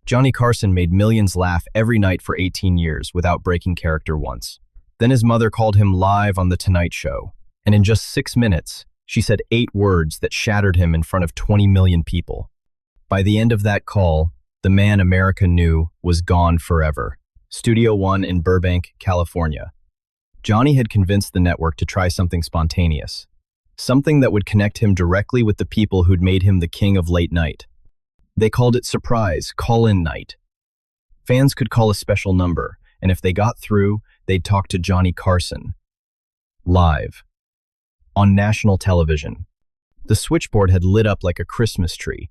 Johnny Carson made millions laugh every night for 18 years without breaking character once. Then his mother called him live on The Tonight Show, and in just 6 minutes, she said 8 words that shattered him in front of 20 million people. By the end of that call, the man America knew was gone forever. Studio One in Burbank, California. Johnny had convinced the network to try something spontaneous, something that would connect him directly with the people who'd made him the king of late night. They called it surprise call-in night. Fans could call a special number, and if they got through, they'd talk to Johnny Carson. Live. On national television. The switchboard had lit up like a Christmas tree.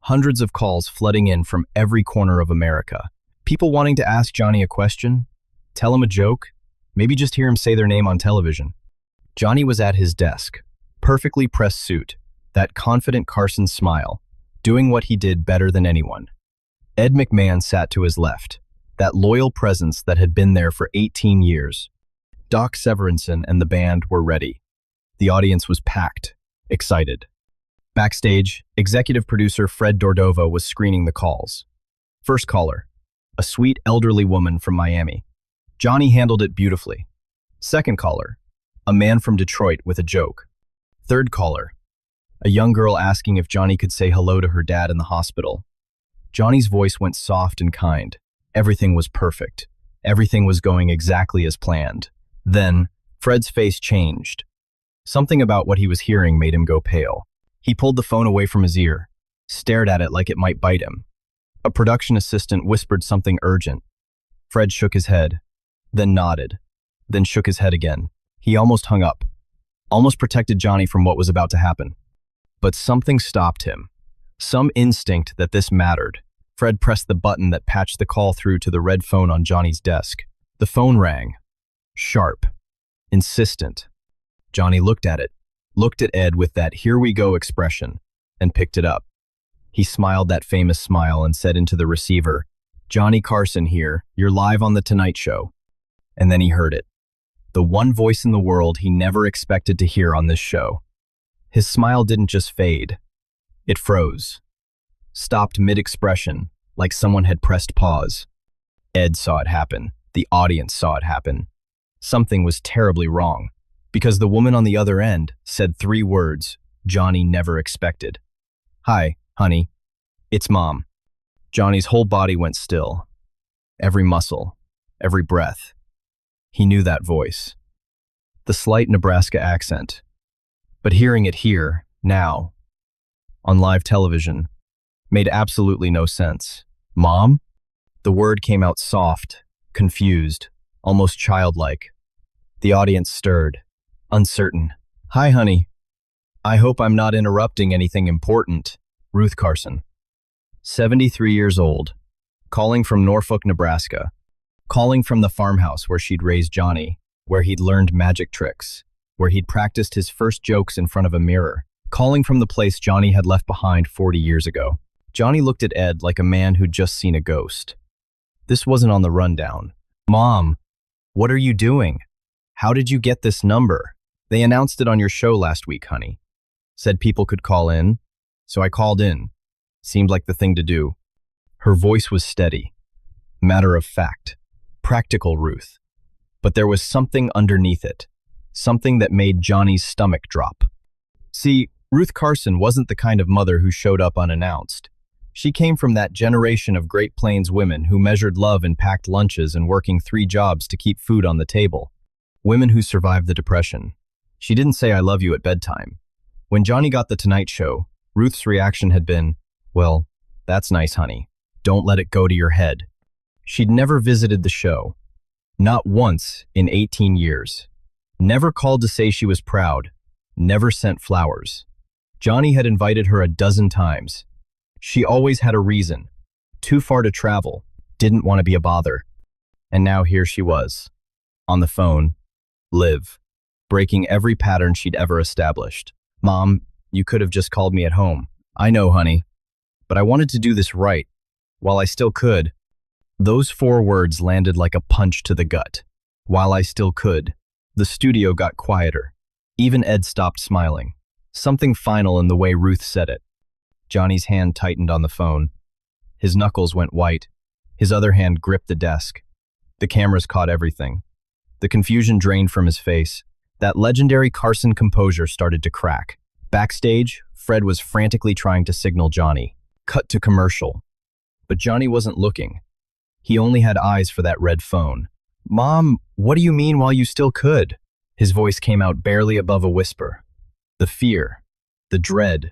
Hundreds of calls flooding in from every corner of America. People wanting to ask Johnny a question, tell him a joke, maybe just hear him say their name on television. Johnny was at his desk, perfectly pressed suit, that confident Carson smile, doing what he did better than anyone. Ed McMahon sat to his left, that loyal presence that had been there for 18 years. Doc Severinsen and the band were ready. The audience was packed, excited. Backstage, executive producer Fred Dordova was screening the calls. First caller, a sweet elderly woman from Miami. Johnny handled it beautifully. Second caller, a man from Detroit with a joke. Third caller, a young girl asking if Johnny could say hello to her dad in the hospital. Johnny's voice went soft and kind. Everything was perfect. Everything was going exactly as planned. Then, Fred's face changed. Something about what he was hearing made him go pale. He pulled the phone away from his ear, stared at it like it might bite him. A production assistant whispered something urgent. Fred shook his head, then nodded, then shook his head again. He almost hung up, almost protected Johnny from what was about to happen. But something stopped him. Some instinct that this mattered. Fred pressed the button that patched the call through to the red phone on Johnny's desk. The phone rang. Sharp. Insistent. Johnny looked at it, looked at Ed with that "here we go" expression, and picked it up. He smiled that famous smile and said into the receiver, "Johnny Carson here, you're live on The Tonight Show." And then he heard it. The one voice in the world he never expected to hear on this show. His smile didn't just fade. It froze. Stopped mid-expression, like someone had pressed pause. Ed saw it happen. The audience saw it happen. Something was terribly wrong, because the woman on the other end said 3 words Johnny never expected. "Hi, honey. It's Mom." Johnny's whole body went still. Every muscle, every breath. He knew that voice. The slight Nebraska accent. But hearing it here, now, on live television, made absolutely no sense. "Mom?" The word came out soft, confused, almost childlike. The audience stirred, uncertain. "Hi, honey. I hope I'm not interrupting anything important." Ruth Carson, 73 years old, calling from Norfolk, Nebraska, calling from the farmhouse where she'd raised Johnny, where he'd learned magic tricks, where he'd practiced his first jokes in front of a mirror, calling from the place Johnny had left behind 40 years ago. Johnny looked at Ed like a man who'd just seen a ghost. This wasn't on the rundown. "Mom, what are you doing? How did you get this number? They announced it on your show last week, honey. Said people could call in, so I called in. Seemed like the thing to do." Her voice was steady, matter of fact, practical Ruth. But there was something underneath it, something that made Johnny's stomach drop. See, Ruth Carson wasn't the kind of mother who showed up unannounced. She came from that generation of Great Plains women who measured love in packed lunches and working 3 jobs to keep food on the table. Women who survived the Depression. She didn't say "I love you" at bedtime. When Johnny got The Tonight Show, Ruth's reaction had been, "Well, that's nice, honey. Don't let it go to your head." She'd never visited the show. Not once in 18 years. Never called to say she was proud. Never sent flowers. Johnny had invited her a dozen times. She always had a reason. Too far to travel. Didn't want to be a bother. And now here she was. On the phone. Live. Breaking every pattern she'd ever established. "Mom, you could have just called me at home." "I know, honey. But I wanted to do this right. While I still could." Those 4 words landed like a punch to the gut. While I still could. The studio got quieter. Even Ed stopped smiling. Something final in the way Ruth said it. Johnny's hand tightened on the phone. His knuckles went white. His other hand gripped the desk. The cameras caught everything. The confusion drained from his face. That legendary Carson composure started to crack. Backstage, Fred was frantically trying to signal Johnny. Cut to commercial. But Johnny wasn't looking. He only had eyes for that red phone. "Mom, what do you mean while you still could?" His voice came out barely above a whisper. The fear, the dread.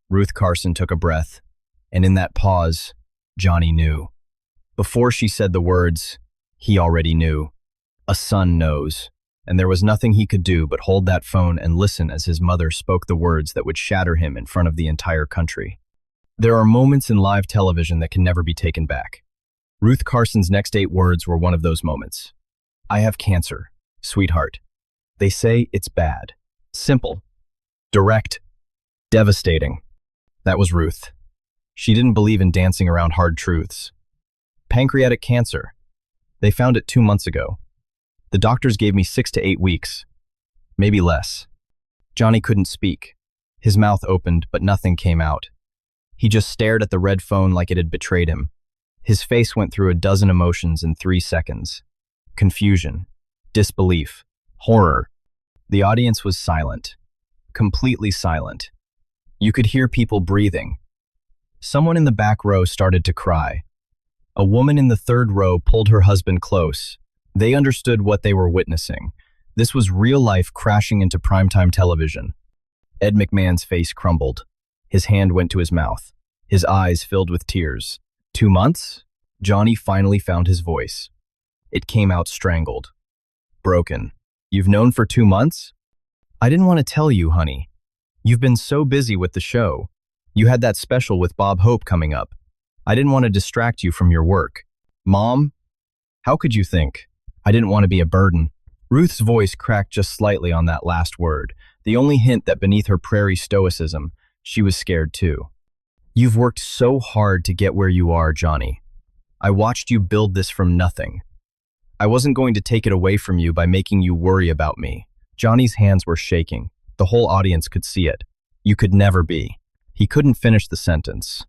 Ruth Carson took a breath, and in that pause, Johnny knew. Before she said the words, he already knew. A son knows, and there was nothing he could do but hold that phone and listen as his mother spoke the words that would shatter him in front of the entire country. There are moments in live television that can never be taken back. Ruth Carson's next 8 words were one of those moments. "I have cancer, sweetheart. They say it's bad." Simple, direct, devastating. That was Ruth. She didn't believe in dancing around hard truths. Pancreatic cancer. They found it 2 months ago. The doctors gave me 6 to 8 weeks. Maybe less. Johnny couldn't speak. His mouth opened, but nothing came out. He just stared at the red phone like it had betrayed him. His face went through a dozen emotions in 3 seconds. Confusion, disbelief, horror. The audience was silent. Completely silent. You could hear people breathing. Someone in the back row started to cry. A woman in the 3rd row pulled her husband close. They understood what they were witnessing. This was real life crashing into primetime television. Ed McMahon's face crumbled. His hand went to his mouth. His eyes filled with tears. 2 months? Johnny finally found his voice. It came out strangled. Broken. "You've known for 2 months? I didn't want to tell you, honey. You've been so busy with the show. You had that special with Bob Hope coming up. I didn't want to distract you from your work. Mom? How could you think? I didn't want to be a burden." Ruth's voice cracked just slightly on that last word, the only hint that beneath her prairie stoicism, she was scared too. "You've worked so hard to get where you are, Johnny. I watched you build this from nothing. I wasn't going to take it away from you by making you worry about me." Johnny's hands were shaking. The whole audience could see it. "You could never be." He couldn't finish the sentence.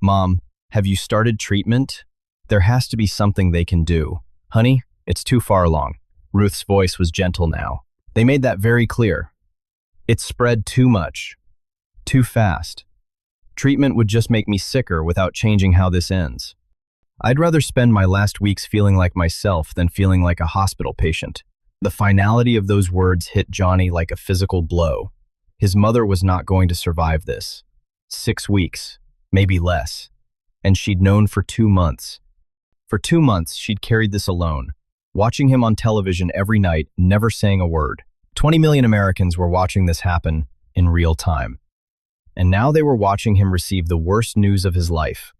"Mom, have you started treatment? There has to be something they can do. Honey, it's too far along." Ruth's voice was gentle now. "They made that very clear. It's spread too much. Too fast. Treatment would just make me sicker without changing how this ends. I'd rather spend my last weeks feeling like myself than feeling like a hospital patient." The finality of those words hit Johnny like a physical blow. His mother was not going to survive this. 6 weeks, maybe less. And she'd known for 2 months. For 2 months, she'd carried this alone, watching him on television every night, never saying a word. 20 million Americans were watching this happen in real time. And now they were watching him receive the worst news of his life.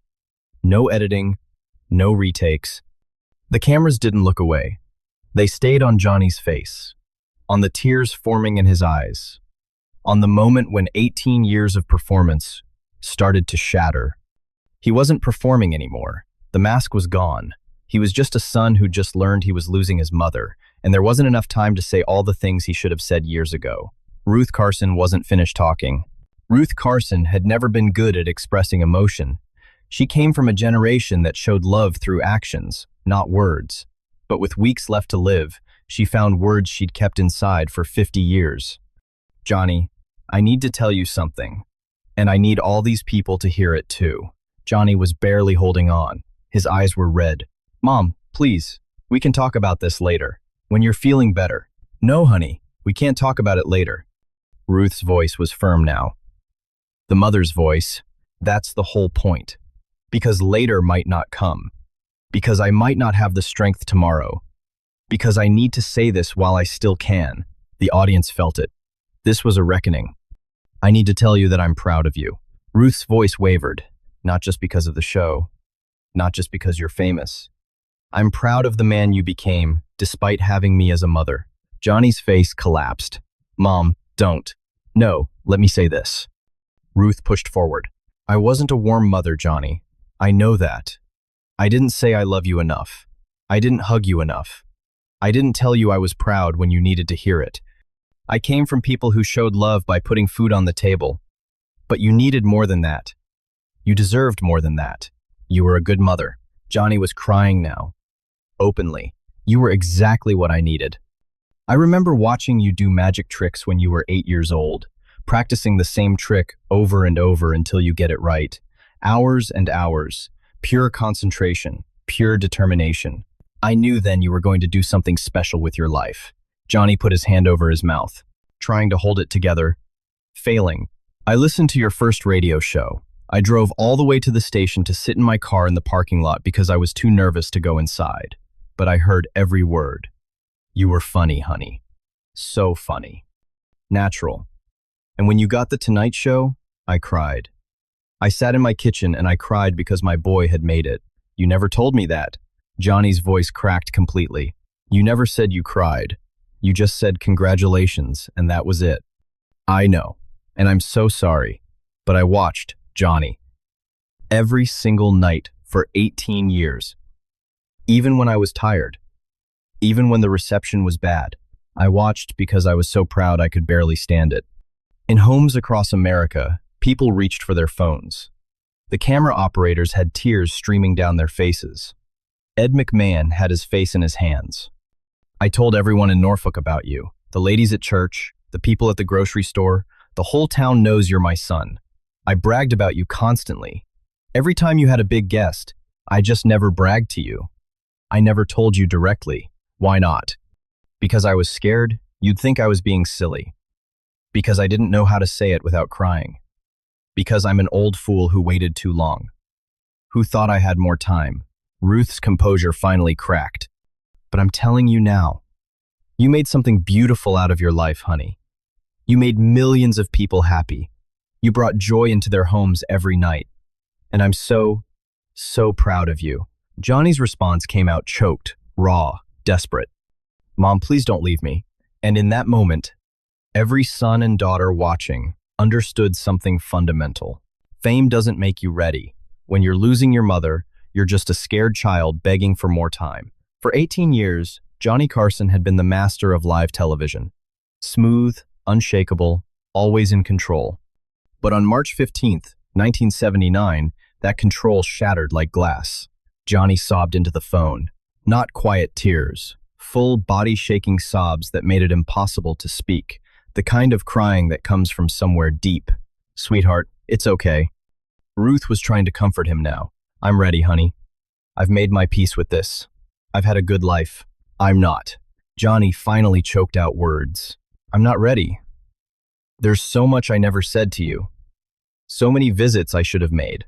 No editing, no retakes. The cameras didn't look away. They stayed on Johnny's face, on the tears forming in his eyes, on the moment when 18 years of performance started to shatter. He wasn't performing anymore. The mask was gone. He was just a son who just learned he was losing his mother, and there wasn't enough time to say all the things he should have said years ago. Ruth Carson wasn't finished talking. Ruth Carson had never been good at expressing emotion. She came from a generation that showed love through actions, not words. But with weeks left to live, she found words she'd kept inside for 50 years. "Johnny, I need to tell you something, and I need all these people to hear it too." Johnny was barely holding on. His eyes were red. "Mom, please, we can talk about this later, when you're feeling better." "No, honey, we can't talk about it later." Ruth's voice was firm now. The mother's voice, "That's the whole point. Because later might not come. Because I might not have the strength tomorrow. Because I need to say this while I still can." The audience felt it. This was a reckoning. "I need to tell you that I'm proud of you." Ruth's voice wavered, not just because of the show, not just because you're famous. "I'm proud of the man you became, despite having me as a mother." Johnny's face collapsed. "Mom, don't. No, let me say this." Ruth pushed forward. "I wasn't a warm mother, Johnny. I know that. I didn't say I love you enough. I didn't hug you enough. I didn't tell you I was proud when you needed to hear it. I came from people who showed love by putting food on the table. But you needed more than that. You deserved more than that. You were a good mother. Johnny was crying now, openly. You were exactly what I needed. I remember watching you do magic tricks when you were 8 years old, practicing the same trick over and over until you get it right. Hours and hours, pure concentration, pure determination. I knew then you were going to do something special with your life. Johnny put his hand over his mouth, trying to hold it together, failing. I listened to your first radio show. I drove all the way to the station to sit in my car in the parking lot because I was too nervous to go inside. But I heard every word. You were funny, honey. So funny. Natural. And when you got the Tonight Show, I cried. I sat in my kitchen and I cried because my boy had made it. You never told me that. Johnny's voice cracked completely. You never said you cried. You just said congratulations, and that was it. I know, and I'm so sorry, but I watched Johnny every single night for 18 years. Even when I was tired, even when the reception was bad, I watched because I was so proud I could barely stand it. In homes across America, people reached for their phones. The camera operators had tears streaming down their faces. Ed McMahon had his face in his hands. I told everyone in Norfolk about you, the ladies at church, the people at the grocery store. The whole town knows you're my son. I bragged about you constantly. Every time you had a big guest, I just never bragged to you. I never told you directly. Why not? Because I was scared, you'd think I was being silly. Because I didn't know how to say it without crying. Because I'm an old fool who waited too long. Who thought I had more time. Ruth's composure finally cracked. But I'm telling you now, you made something beautiful out of your life, honey. You made millions of people happy. You brought joy into their homes every night. And I'm so proud of you. Johnny's response came out choked, raw, desperate. Mom, please don't leave me. And in that moment, every son and daughter watching understood something fundamental. Fame doesn't make you ready. When you're losing your mother, you're just a scared child begging for more time. For 18 years, Johnny Carson had been the master of live television. Smooth, unshakable, always in control. But on March 15th, 1979, that control shattered like glass. Johnny sobbed into the phone. Not quiet tears, full body-shaking sobs that made it impossible to speak. The kind of crying that comes from somewhere deep. Sweetheart, it's okay. Ruth was trying to comfort him now. I'm ready, honey. I've made my peace with this. I've had a good life. I'm not. Johnny finally choked out words. I'm not ready. There's so much I never said to you. So many visits I should have made.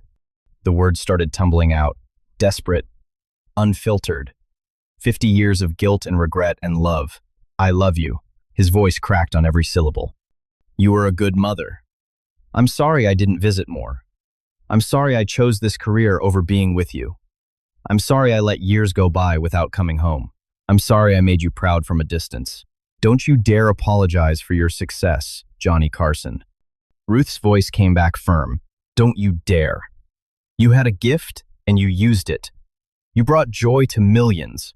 The words started tumbling out. Desperate. Unfiltered. 50 years of guilt and regret and love. I love you. His voice cracked on every syllable. You were a good mother. I'm sorry I didn't visit more. I'm sorry I chose this career over being with you. I'm sorry I let years go by without coming home. I'm sorry I made you proud from a distance. Don't you dare apologize for your success, Johnny Carson. Ruth's voice came back firm. Don't you dare. You had a gift and you used it. You brought joy to millions.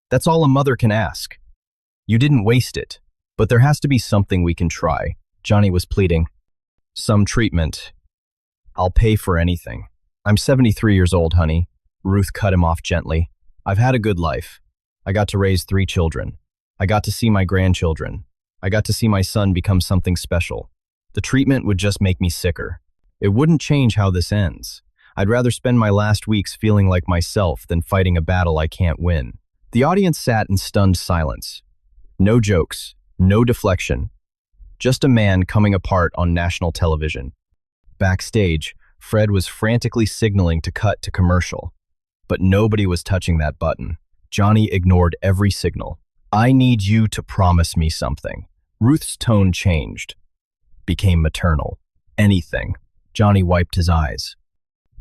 That's all a mother can ask. You didn't waste it, but there has to be something we can try. Johnny was pleading. Some treatment. I'll pay for anything. I'm 73 years old, honey. Ruth cut him off gently. I've had a good life. I got to raise 3 children. I got to see my grandchildren. I got to see my son become something special. The treatment would just make me sicker. It wouldn't change how this ends. I'd rather spend my last weeks feeling like myself than fighting a battle I can't win. The audience sat in stunned silence. No jokes, no deflection. Just a man coming apart on national television. Backstage, Fred was frantically signaling to cut to commercial. But nobody was touching that button. Johnny ignored every signal. I need you to promise me something. Ruth's tone changed. Became maternal. Anything. Johnny wiped his eyes.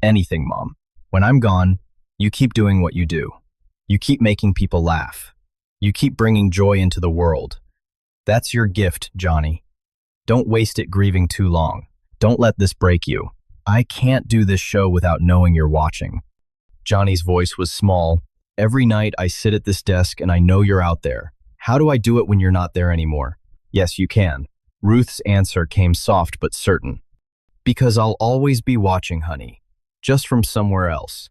Anything, Mom. When I'm gone, you keep doing what you do. You keep making people laugh. You keep bringing joy into the world. That's your gift, Johnny. Don't waste it grieving too long. Don't let this break you. I can't do this show without knowing you're watching. Johnny's voice was small. Every night I sit at this desk and I know you're out there. How do I do it when you're not there anymore? Yes, you can. Ruth's answer came soft but certain. Because I'll always be watching, honey. Just from somewhere else.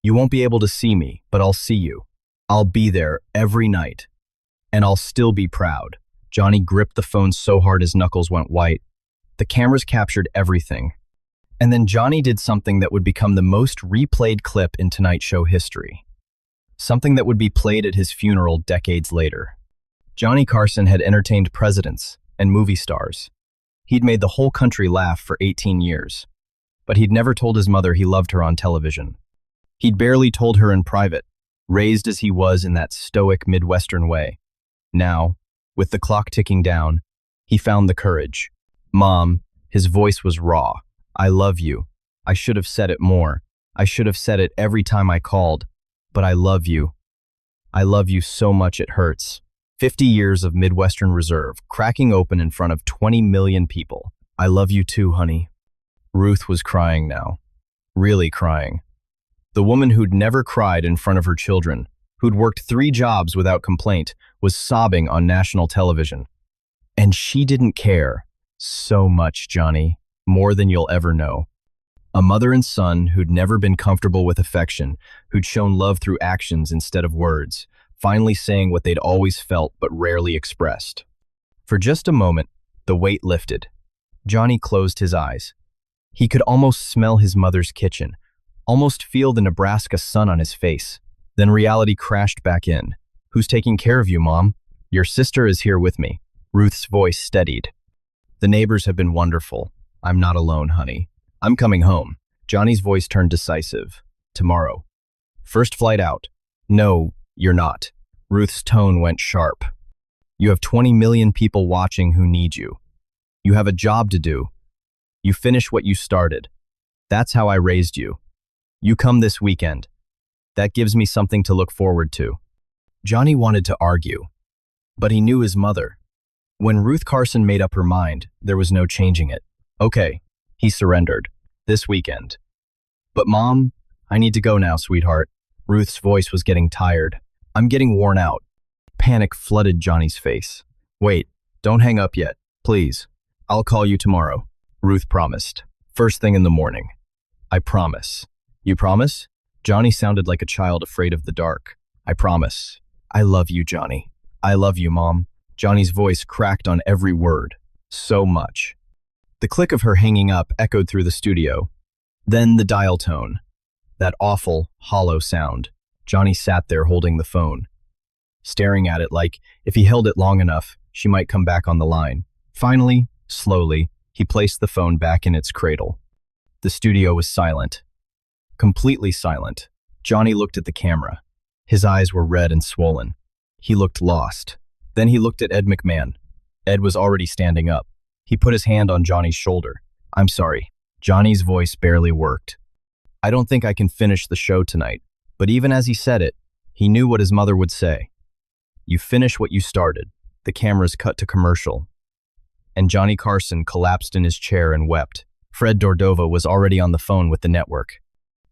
You won't be able to see me, but I'll see you. I'll be there every night. And I'll still be proud. Johnny gripped the phone so hard his knuckles went white. The cameras captured everything. And then Johnny did something that would become the most replayed clip in Tonight Show history. Something that would be played at his funeral decades later. Johnny Carson had entertained presidents and movie stars. He'd made the whole country laugh for 18 years. But he'd never told his mother he loved her on television. He'd barely told her in private, raised as he was in that stoic Midwestern way. Now, with the clock ticking down, he found the courage. Mom, his voice was raw. I love you. I should have said it more. I should have said it every time I called. But I love you. I love you so much it hurts. 50 years of Midwestern Reserve, cracking open in front of 20 million people. I love you too, honey. Ruth was crying now. Really crying. The woman who'd never cried in front of her children, who'd worked 3 jobs without complaint, was sobbing on national television. And she didn't care. So much, Johnny. More than you'll ever know. A mother and son who'd never been comfortable with affection, who'd shown love through actions instead of words, finally saying what they'd always felt but rarely expressed. For just a moment, the weight lifted. Johnny closed his eyes. He could almost smell his mother's kitchen, almost feel the Nebraska sun on his face. Then reality crashed back in. Who's taking care of you, Mom? Your sister is here with me. Ruth's voice steadied. The neighbors have been wonderful. I'm not alone, honey. I'm coming home. Johnny's voice turned decisive. Tomorrow. First flight out. No, you're not. Ruth's tone went sharp. You have 20 million people watching who need you. You have a job to do. You finish what you started. That's how I raised you. You come this weekend. That gives me something to look forward to. Johnny wanted to argue, but he knew his mother. When Ruth Carson made up her mind, there was no changing it. Okay, he surrendered. This weekend. But Mom, I need to go now, sweetheart. Ruth's voice was getting tired. I'm getting worn out. Panic flooded Johnny's face. Wait, don't hang up yet, please. I'll call you tomorrow, Ruth promised. First thing in the morning. I promise. You promise? Johnny sounded like a child afraid of the dark. I promise. I love you, Johnny. I love you, Mom. Johnny's voice cracked on every word. So much. The click of her hanging up echoed through the studio. Then the dial tone. That awful, hollow sound. Johnny sat there holding the phone, staring at it like, if he held it long enough, she might come back on the line. Finally, slowly, he placed the phone back in its cradle. The studio was silent. Completely silent. Johnny looked at the camera. His eyes were red and swollen. He looked lost. Then he looked at Ed McMahon. Ed was already standing up. He put his hand on Johnny's shoulder. I'm sorry. Johnny's voice barely worked. I don't think I can finish the show tonight. But even as he said it, he knew what his mother would say. You finish what you started. The cameras cut to commercial. And Johnny Carson collapsed in his chair and wept. Fred Dordova was already on the phone with the network.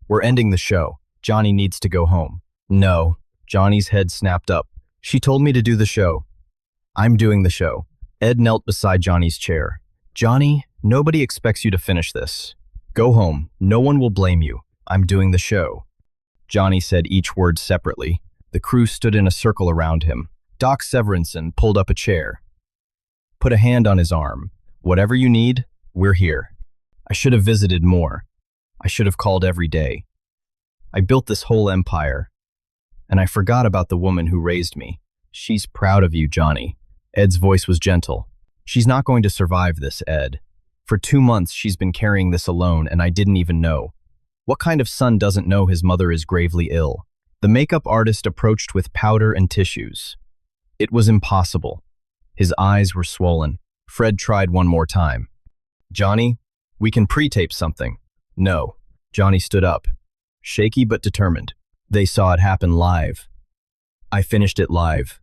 We're ending the show. Johnny needs to go home. No. Johnny's head snapped up. She told me to do the show. I'm doing the show. Ed knelt beside Johnny's chair. Johnny, nobody expects you to finish this. Go home. No one will blame you. I'm doing the show. Johnny said each word separately. The crew stood in a circle around him. Doc Severinsen pulled up a chair. Put a hand on his arm. Whatever you need, we're here. I should have visited more. I should have called every day. I built this whole empire. And I forgot about the woman who raised me. She's proud of you, Johnny. Ed's voice was gentle. She's not going to survive this, Ed. For 2 months, she's been carrying this alone, and I didn't even know. What kind of son doesn't know his mother is gravely ill? The makeup artist approached with powder and tissues. It was impossible. His eyes were swollen. Fred tried one more time. Johnny, we can pre-tape something. No. Johnny stood up, shaky but determined. They saw it happen live. I finished it live.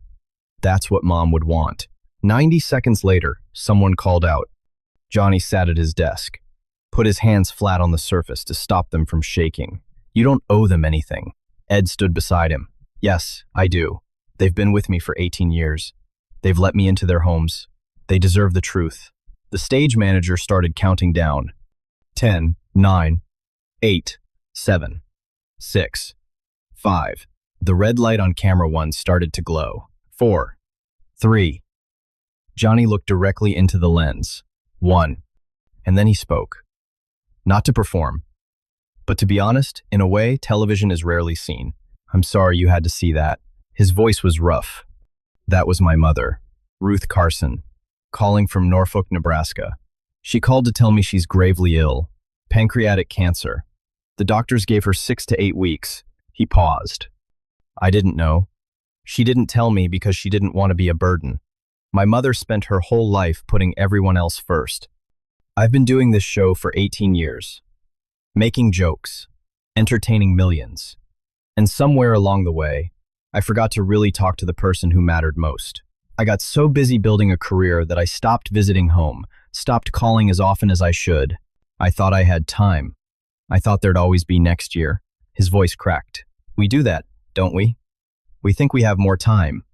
That's what Mom would want. 90 seconds later, someone called out. Johnny sat at his desk, put his hands flat on the surface to stop them from shaking. You don't owe them anything. Ed stood beside him. Yes, I do. They've been with me for 18 years. They've let me into their homes. They deserve the truth. The stage manager started counting down. 10, 9, 8, 7, 6. 5. The red light on camera 1 started to glow. 4. 3. Johnny looked directly into the lens. 1. And then he spoke. Not to perform, but to be honest, in a way, television is rarely seen. I'm sorry you had to see that. His voice was rough. That was my mother, Ruth Carson, calling from Norfolk, Nebraska. She called to tell me she's gravely ill. Pancreatic cancer. The doctors gave her 6 to 8 weeks. He paused. I didn't know. She didn't tell me because she didn't want to be a burden. My mother spent her whole life putting everyone else first. I've been doing this show for 18 years. Making jokes. Entertaining millions. And somewhere along the way, I forgot to really talk to the person who mattered most. I got so busy building a career that I stopped visiting home, stopped calling as often as I should. I thought I had time. I thought there'd always be next year. His voice cracked. We do that, don't we? We think we have more time.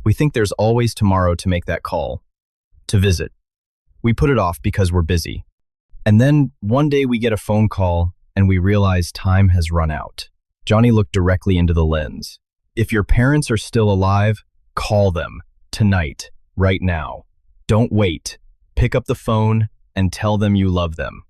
We think there's always tomorrow to make that call, to visit. We put it off because we're busy. And then one day we get a phone call and we realize time has run out. Johnny looked directly into the lens. If your parents are still alive, call them. Tonight. Right now. Don't wait. Pick up the phone and tell them you love them.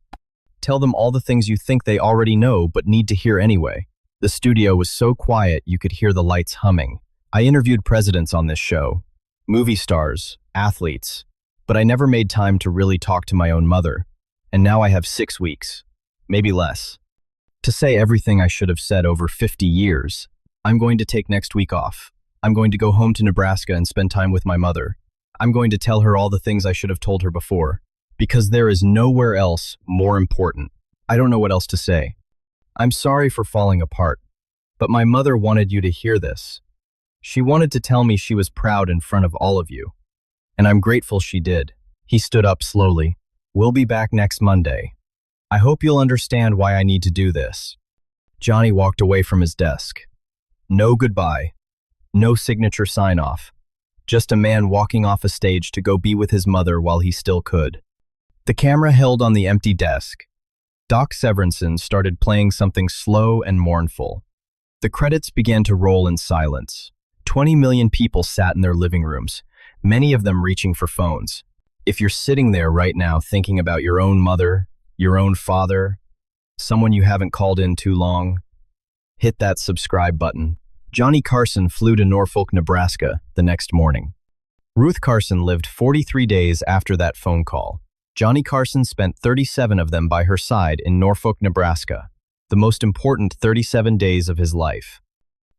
Tell them all the things you think they already know but need to hear anyway. The studio was so quiet you could hear the lights humming. I interviewed presidents on this show, movie stars, athletes, but I never made time to really talk to my own mother. And now I have 6 weeks, maybe less, to say everything I should have said over 50 years. I'm going to take next week off. I'm going to go home to Nebraska and spend time with my mother. I'm going to tell her all the things I should have told her before, because there is nowhere else more important. I don't know what else to say. I'm sorry for falling apart, but my mother wanted you to hear this. She wanted to tell me she was proud in front of all of you, and I'm grateful she did. He stood up slowly. We'll be back next Monday. I hope you'll understand why I need to do this. Johnny walked away from his desk. No goodbye. No signature sign-off. Just a man walking off a stage to go be with his mother while he still could. The camera held on the empty desk. Doc Severinsen started playing something slow and mournful. The credits began to roll in silence. 20 million people sat in their living rooms, many of them reaching for phones. If you're sitting there right now thinking about your own mother, your own father, someone you haven't called in too long, hit that subscribe button. Johnny Carson flew to Norfolk, Nebraska the next morning. Ruth Carson lived 43 days after that phone call. Johnny Carson spent 37 of them by her side in Norfolk, Nebraska, the most important 37 days of his life.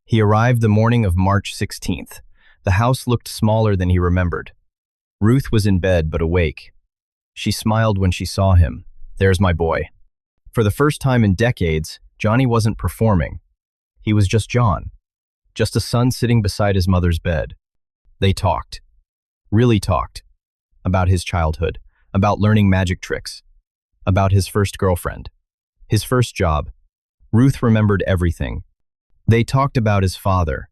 He arrived the morning of March 16th. The house looked smaller than he remembered. Ruth was in bed but awake. She smiled when she saw him. There's my boy. For the first time in decades, Johnny wasn't performing. He was just John. Just a son sitting beside his mother's bed. They talked. Really talked. About his childhood. About learning magic tricks. About his first girlfriend. His first job. Ruth remembered everything. They talked about his father.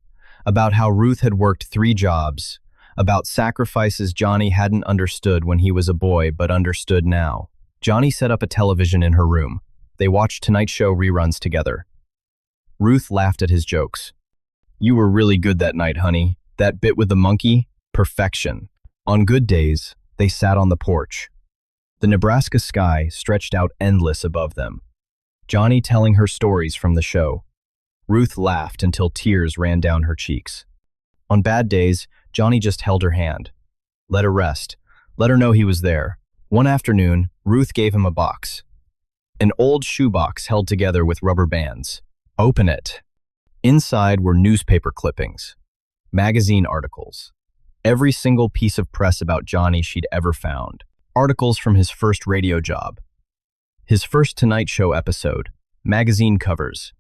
About how Ruth had worked 3 jobs. About sacrifices Johnny hadn't understood when he was a boy but understood now. Johnny set up a television in her room. They watched Tonight Show reruns together. Ruth laughed at his jokes. You were really good that night, honey. That bit with the monkey? Perfection. On good days, they sat on the porch. The Nebraska sky stretched out endless above them. Johnny telling her stories from the show. Ruth laughed until tears ran down her cheeks. On bad days, Johnny just held her hand. Let her rest. Let her know he was there. One afternoon, Ruth gave him a box. An old shoebox held together with rubber bands. Open it. Inside were newspaper clippings, magazine articles, every single piece of press about Johnny she'd ever found, articles from his first radio job, his first Tonight Show episode, magazine covers,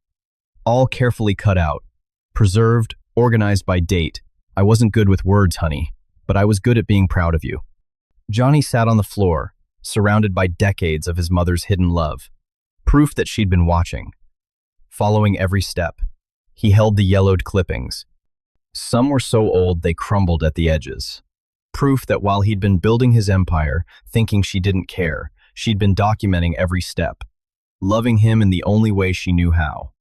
all carefully cut out, preserved, organized by date. I wasn't good with words, honey, but I was good at being proud of you. Johnny sat on the floor, surrounded by decades of his mother's hidden love, proof that she'd been watching, following every step. He held the yellowed clippings. Some were so old they crumbled at the edges. Proof that while he'd been building his empire, thinking she didn't care, she'd been documenting every step, loving him in the only way she knew how.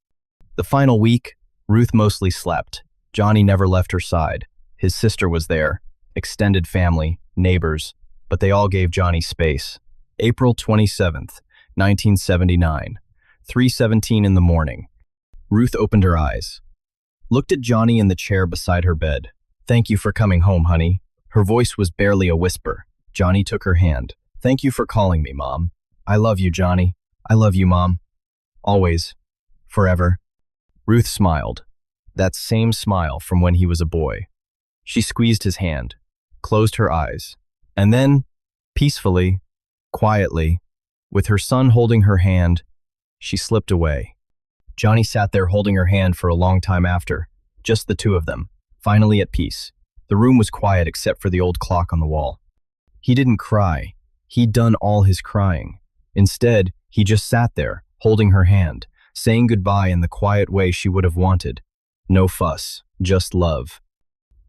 The final week, Ruth mostly slept. Johnny never left her side. His sister was there, extended family, neighbors, but they all gave Johnny space. April 27th, 1979, 3:17 in the morning. Ruth opened her eyes, looked at Johnny in the chair beside her bed. "Thank you for coming home, honey." Her voice was barely a whisper. Johnny took her hand. "Thank you for calling me, Mom. I love you, Johnny. I love you, Mom. Always. Forever." Ruth smiled. That same smile from when he was a boy. She squeezed his hand, closed her eyes, and then, peacefully, quietly, with her son holding her hand, she slipped away. Johnny sat there holding her hand for a long time after, just the two of them, finally at peace. The room was quiet except for the old clock on the wall. He didn't cry. He'd done all his crying. Instead, he just sat there, holding her hand, saying goodbye in the quiet way she would have wanted. No fuss, just love.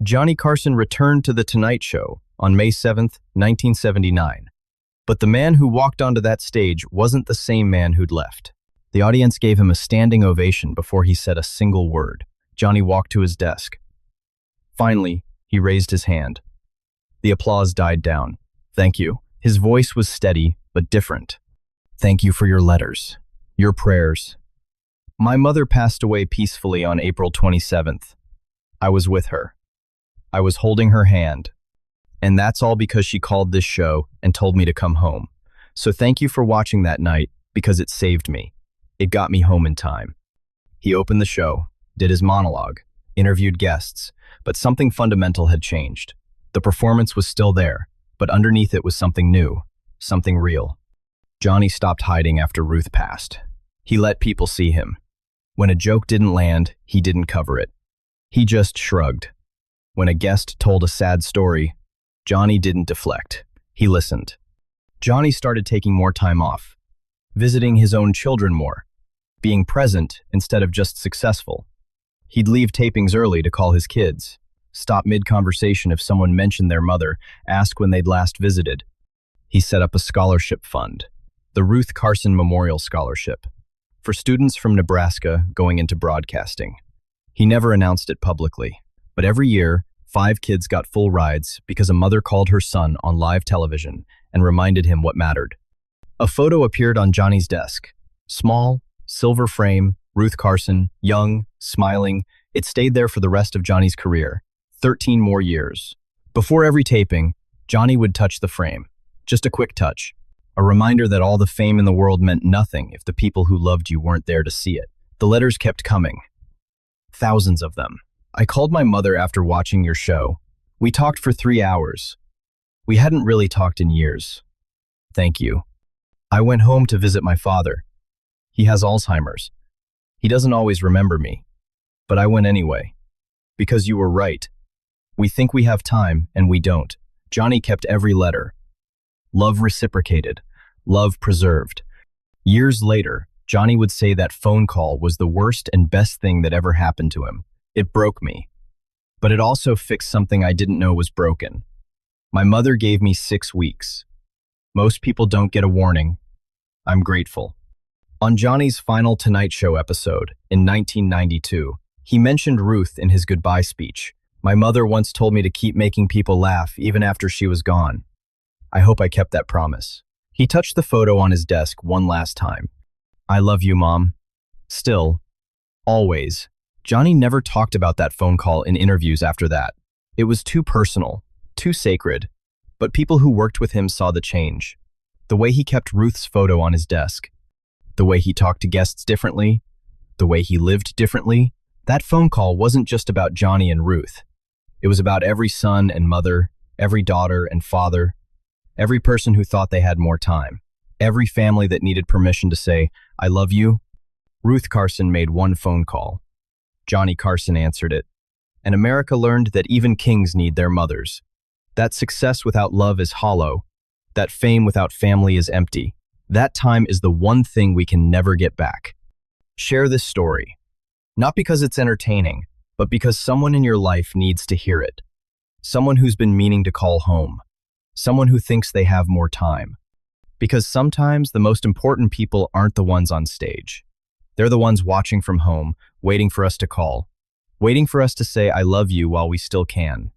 Johnny Carson returned to The Tonight Show on May 7th, 1979. But the man who walked onto that stage wasn't the same man who'd left. The audience gave him a standing ovation before he said a single word. Johnny walked to his desk. Finally, he raised his hand. The applause died down. "Thank you." His voice was steady, but different. "Thank you for your letters, your prayers." My mother passed away peacefully on April 27th. I was with her. I was holding her hand. And that's all because she called this show and told me to come home. So thank you for watching that night, because it saved me. It got me home in time. He opened the show, did his monologue, interviewed guests, but something fundamental had changed. The performance was still there, but underneath it was something new, something real. Johnny stopped hiding after Ruth passed. He let people see him. When a joke didn't land, he didn't cover it. He just shrugged. When a guest told a sad story, Johnny didn't deflect. He listened. Johnny started taking more time off, visiting his own children more, being present instead of just successful. He'd leave tapings early to call his kids, stop mid-conversation if someone mentioned their mother, ask when they'd last visited. He set up a scholarship fund, the Ruth Carson Memorial Scholarship, for students from Nebraska going into broadcasting. He never announced it publicly, but every year, 5 kids got full rides because a mother called her son on live television and reminded him what mattered. A photo appeared on Johnny's desk. Small, silver frame, Ruth Carson, young, smiling. It stayed there for the rest of Johnny's career, 13 more years. Before every taping, Johnny would touch the frame. Just a quick touch. A reminder that all the fame in the world meant nothing if the people who loved you weren't there to see it. The letters kept coming. Thousands of them. "I called my mother after watching your show. We talked for 3 hours. We hadn't really talked in years. Thank you. I went home to visit my father. He has Alzheimer's. He doesn't always remember me. But I went anyway. Because you were right. We think we have time, and we don't." Johnny kept every letter. Love reciprocated. Love preserved. Years later, Johnny would say that phone call was the worst and best thing that ever happened to him. It broke me. But it also fixed something I didn't know was broken. My mother gave me 6 weeks. Most people don't get a warning. I'm grateful. On Johnny's final Tonight Show episode in 1992, he mentioned Ruth in his goodbye speech. "My mother once told me to keep making people laugh even after she was gone. I hope I kept that promise." He touched the photo on his desk one last time. "I love you, Mom. Still. Always." Johnny never talked about that phone call in interviews after that. It was too personal, too sacred, but people who worked with him saw the change. The way he kept Ruth's photo on his desk, the way he talked to guests differently, the way he lived differently. That phone call wasn't just about Johnny and Ruth. It was about every son and mother, every daughter and father, every person who thought they had more time, every family that needed permission to say, "I love you." Ruth Carson made one phone call. Johnny Carson answered it. And America learned that even kings need their mothers. That success without love is hollow. That fame without family is empty. That time is the one thing we can never get back. Share this story. Not because it's entertaining, but because someone in your life needs to hear it. Someone who's been meaning to call home. Someone who thinks they have more time. Because sometimes the most important people aren't the ones on stage. They're the ones watching from home, waiting for us to call. waiting for us to say I love you while we still can.